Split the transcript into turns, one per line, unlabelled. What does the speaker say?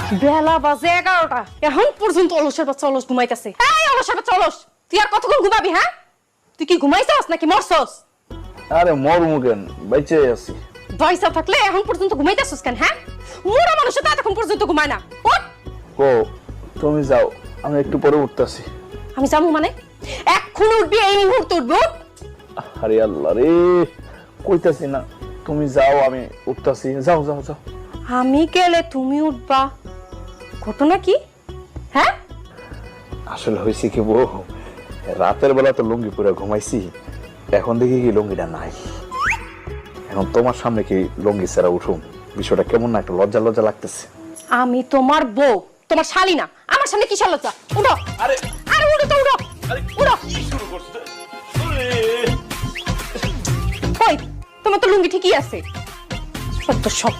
বেলা বাজে 11টা, এখন পর্যন্ত অলসের বাচ্চা অলস ঘুমাইতেছে। এই অলসের বাচ্চা অলস, তুই আর কতক্ষণ ঘুমাবি? হ্যাঁ, তুই কি ঘুমাইছস নাকি মরছস?
আরে মরমু কেন, বাইচে আছি।
পয়সা থাকলে এখন পর্যন্ত ঘুমাইতেছস কেন? হ্যাঁ, মোরা মানুষ তো এতক্ষণ পর্যন্ত ঘুমায় না। ওঠ।
ও তুমি যাও, আমি একটু পরে উঠতাছি।
আমি যাবো মানে? এখন উঠবি, এই মুহূর্তে উঠবি। উঠ।
আরে আল্লাহ রে, কইতাছি না, তুমি যাও, আমি উঠতাছি। যাও যাও যাও।
আমি গেলে তুমি উঠবা, ঘটনা কি? হ্যাঁ,
আসলে হয়েছে কি বউ, রাতের বেলা তো লুঙ্গি পরে ঘুমাইছি, এখন দেখি কি লুঙ্গিটা নাই। এখন তোমার সামনে কি লুঙ্গি ছাড়া উঠুম, বিষয়টা কেমন না একটা লজ্জা লজ্জা লাগতেছে।
আমি তোমার বউ, তোমার শালি না। আমার সামনে কি লজ্জা? উঠো।
আরে
আরে উঠো তো, উঠো উঠো।
কি শুরু করছে?
কই, তোমার তো লুঙ্গি ঠিকই আছে। সত্য সব।